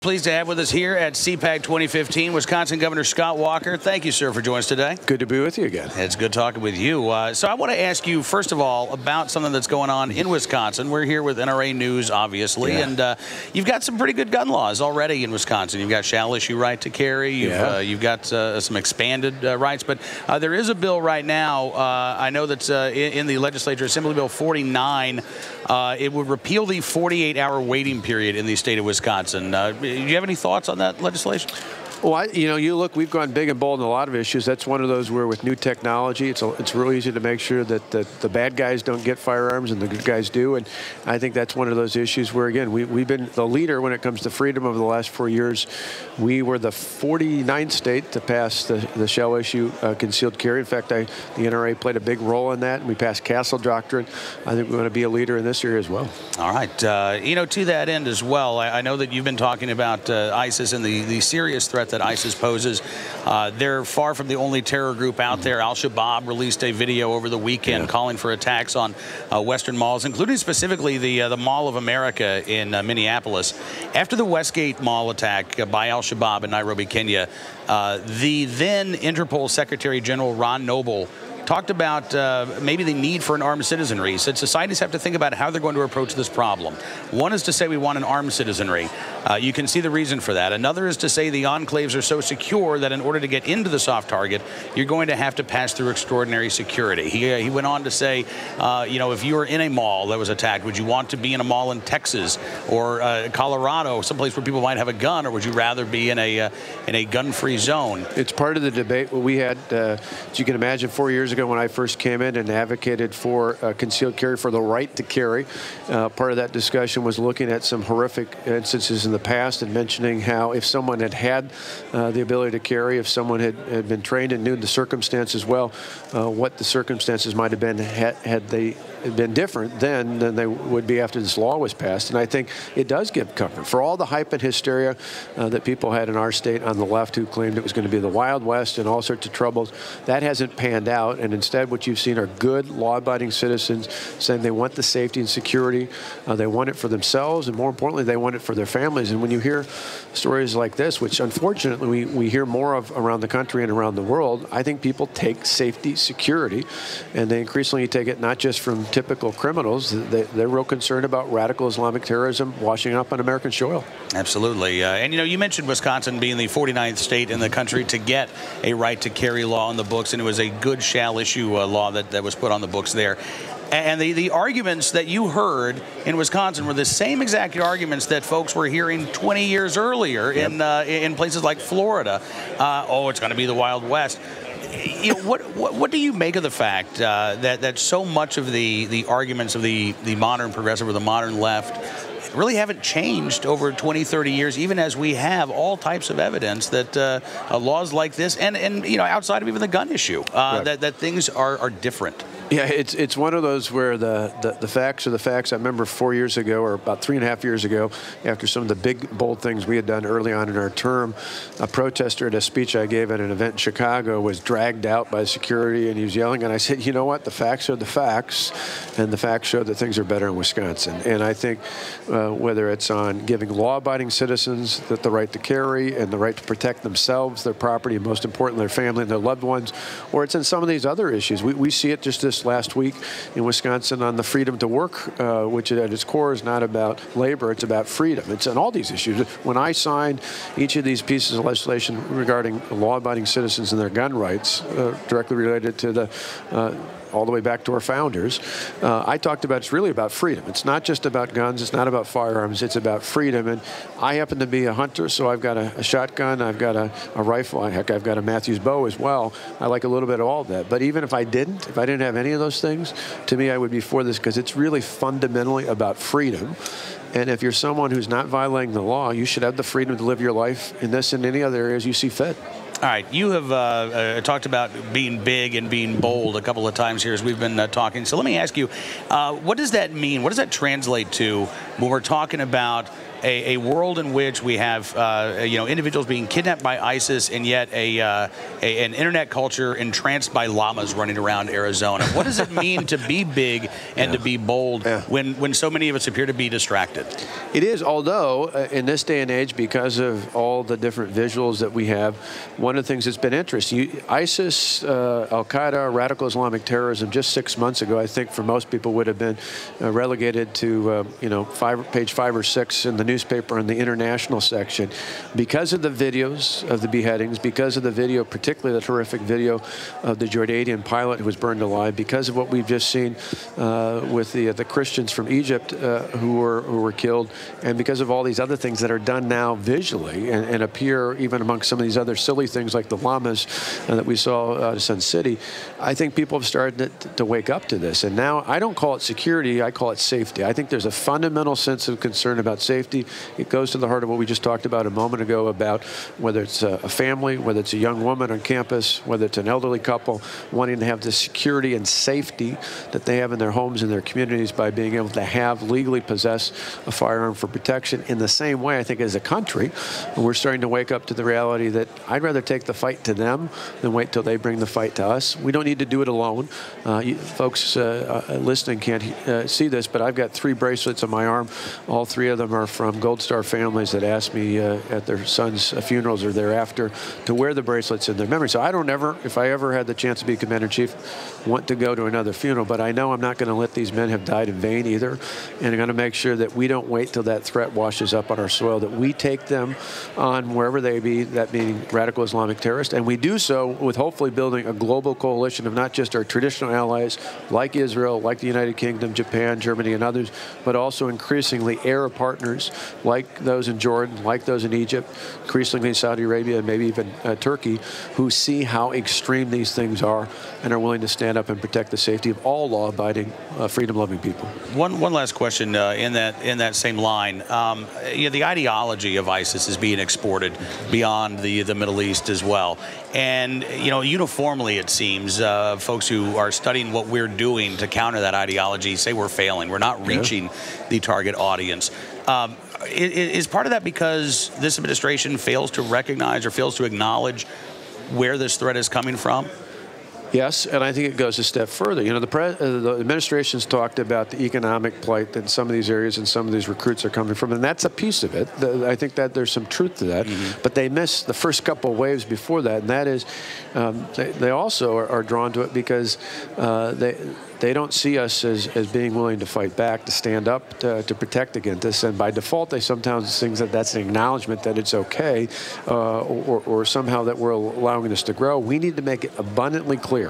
Pleased to have with us here at CPAC 2015, Wisconsin Governor Scott Walker. Thank you, sir, for joining us today. Good to be with you again. It's good talking with you. So I want to ask you, first of all, about something that's going on in Wisconsin. We're here with NRA News, obviously, and you've got some pretty good gun laws already in Wisconsin. You've got shall issue right to carry. You've got some expanded rights, but there is a bill right now. I know that's in the legislature, Assembly Bill 49. It would repeal the 48-hour waiting period in the state of Wisconsin. Do you have any thoughts on that legislation? Well, you look, we've gone big and bold in a lot of issues. That's one of those where with new technology, it's real easy to make sure that the bad guys don't get firearms and the good guys do. And I think that's one of those issues where, again, we've been the leader when it comes to freedom over the last 4 years. We were the 49th state to pass the shall issue concealed carry. In fact, the NRA played a big role in that, and we passed Castle Doctrine. I think we want to be a leader in this area as well. All right. To that end as well, I know that you've been talking about ISIS and the serious threat that ISIS poses. They're far from the only terror group out there. Al-Shabaab released a video over the weekend calling for attacks on Western malls, including specifically the Mall of America in Minneapolis. After the Westgate Mall attack by Al-Shabaab in Nairobi, Kenya, the then Interpol Secretary General Ron Noble talked about maybe the need for an armed citizenry. He said societies have to think about how they're going to approach this problem. One is to say we want an armed citizenry. You can see the reason for that. Another is to say the enclaves are so secure that in order to get into the soft target, you're going to have to pass through extraordinary security. He went on to say, if you were in a mall that was attacked, would you want to be in a mall in Texas or Colorado, someplace where people might have a gun, or would you rather be in a gun-free zone? It's part of the debate we had, as you can imagine, 4 years ago when I first came in and advocated for concealed carry, for the right to carry. Part of that discussion was looking at some horrific instances in the past and mentioning how if someone had the ability to carry, if someone had been trained and knew the circumstances well, what the circumstances might have been had they been different then than they would be after this law was passed. And I think it does give comfort. For all the hype and hysteria that people had in our state on the left who claimed it was going to be the Wild West and all sorts of troubles, that hasn't panned out. And instead what you've seen are good law-abiding citizens saying they want the safety and security. They want it for themselves, and more importantly, they want it for their families. And when you hear stories like this, which unfortunately we hear more of around the country and around the world, I think people take safety, security, and they increasingly take it not just from typical criminals. They're real concerned about radical Islamic terrorism washing up on American soil. Absolutely. And you mentioned Wisconsin being the 49th state in the country to get a right to carry law on the books, and it was a good shall issue law that was put on the books there. And the arguments that you heard in Wisconsin were the same exact arguments that folks were hearing 20 years earlier in places like Florida. Oh, it's going to be the Wild West. What do you make of the fact that so much of the arguments of the modern progressive or the modern left really haven't changed over 20, 30 years, even as we have all types of evidence that laws like this and outside of even the gun issue, that things are different? Yeah, it's one of those where the facts are the facts. I remember 4 years ago, or about 3.5 years ago, after some of the big, bold things we had done early on in our term, a protester at a speech I gave at an event in Chicago was dragged out by security, and he was yelling, and I said, you know what, the facts are the facts, and the facts show that things are better in Wisconsin. And I think whether it's on giving law-abiding citizens the right to carry and the right to protect themselves, their property, and most importantly, their family and their loved ones, or it's in some of these other issues. We see it just this last week in Wisconsin on the freedom to work, which at its core is not about labor, it's about freedom. It's on all these issues. When I signed each of these pieces of legislation regarding law-abiding citizens and their gun rights, directly related to the all the way back to our founders, I talked about it's really about freedom. It's not just about guns. It's not about firearms. It's about freedom. And I happen to be a hunter, so I've got a shotgun. I've got a rifle. Heck, I've got a Matthews bow as well. I like a little bit of all of that. But even if I didn't have any of those things, to me, I would be for this because it's really fundamentally about freedom. And if you're someone who's not violating the law, you should have the freedom to live your life in this and any other areas you see fit. All right, you have talked about being big and being bold a couple of times here as we've been talking. So let me ask you, what does that mean? What does that translate to when we're talking about a world in which we have individuals being kidnapped by ISIS, and yet an internet culture entranced by llamas running around Arizona. What does it mean to be big and to be bold when so many of us appear to be distracted? It is, although in this day and age, because of all the different visuals that we have, one of the things that's been interesting, ISIS, Al-Qaeda, radical Islamic terrorism, just 6 months ago, I think for most people would have been relegated to page 5 or 6 in the newspaper in the international section. Because of the videos of the beheadings, because of the video, particularly the horrific video of the Jordanian pilot who was burned alive, because of what we've just seen with the Christians from Egypt who were killed, and because of all these other things that are done now visually and appear even amongst some of these other silly things like the llamas that we saw out of Sun City, I think people have started to wake up to this. And now I don't call it security, I call it safety. I think there's a fundamental sense of concern about safety. It goes to the heart of what we just talked about a moment ago about whether it's a family, whether it's a young woman on campus, whether it's an elderly couple wanting to have the security and safety that they have in their homes and their communities by being able to have legally possess a firearm for protection. In the same way, I think as a country, we're starting to wake up to the reality that I'd rather take the fight to them than wait till they bring the fight to us. We don't need to do it alone. Folks listening can't see this, but I've got 3 bracelets on my arm. All 3 of them are from Gold Star families that asked me at their sons' funerals or thereafter to wear the bracelets in their memory. So I don't ever, if I ever had the chance to be Commander-in-Chief, want to go to another funeral, but I know I'm not going to let these men have died in vain either, and I'm going to make sure that we don't wait till that threat washes up on our soil, that we take them on wherever they be, that meaning radical Islamic terrorists, and we do so with hopefully building a global coalition of not just our traditional allies like Israel, like the United Kingdom, Japan, Germany, and others, but also increasingly Arab partners like those in Jordan, like those in Egypt, increasingly Saudi Arabia, and maybe even Turkey, who see how extreme these things are and are willing to stand up and protect the safety of all law-abiding, freedom-loving people. One last question in that same line. The ideology of ISIS is being exported beyond the Middle East as well, and uniformly it seems folks who are studying what we're doing to counter that ideology say we're failing. We're not reaching the target audience. Is part of that because this administration fails to recognize or fails to acknowledge where this threat is coming from? Yes, and I think it goes a step further. The administration's talked about the economic plight that some of these areas and some of these recruits are coming from, and that's a piece of it. I think that there's some truth to that, but they miss the first couple of waves before that, and that is they also are drawn to it because they don't see us as being willing to fight back, to stand up, to protect against this. And by default, they sometimes think that that's an acknowledgement that it's okay or somehow that we're allowing this to grow. We need to make it abundantly clear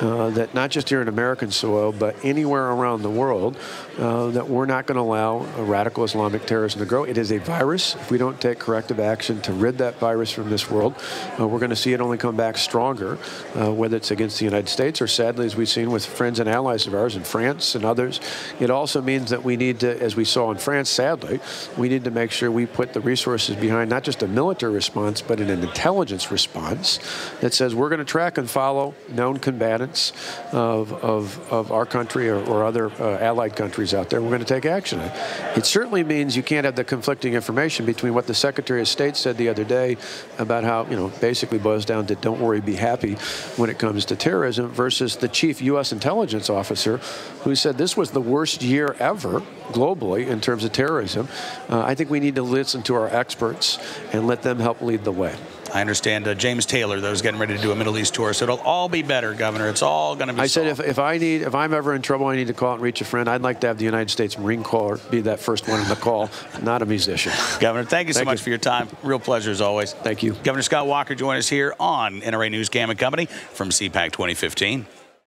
that not just here in American soil, but anywhere around the world, that we're not going to allow a radical Islamic terrorism to grow. It is a virus. If we don't take corrective action to rid that virus from this world, we're going to see it only come back stronger, whether it's against the United States or, sadly, as we've seen with friends and allies of ours in France and others. It also means that we need to, as we saw in France, sadly, we need to make sure we put the resources behind not just a military response, but an intelligence response that says we're going to track and follow known combatants of our country or other allied countries out there. We're going to take action. It certainly means you can't have the conflicting information between what the Secretary of State said the other day about how, basically boils down to don't worry, be happy when it comes to terrorism versus the chief U.S. intelligence officer who said this was the worst year ever globally in terms of terrorism. I think we need to listen to our experts and let them help lead the way. I understand James Taylor, though, is getting ready to do a Middle East tour, so it'll all be better, Governor. It's all going to be solved. I said if I'm ever in trouble, I need to call out and reach a friend. I'd like to have the United States Marine Corps be that first one in the call, not a musician. Governor, thank you so much for your time. Real pleasure as always. Thank you. Governor Scott Walker joined us here on NRA News Cam and Company from CPAC 2015.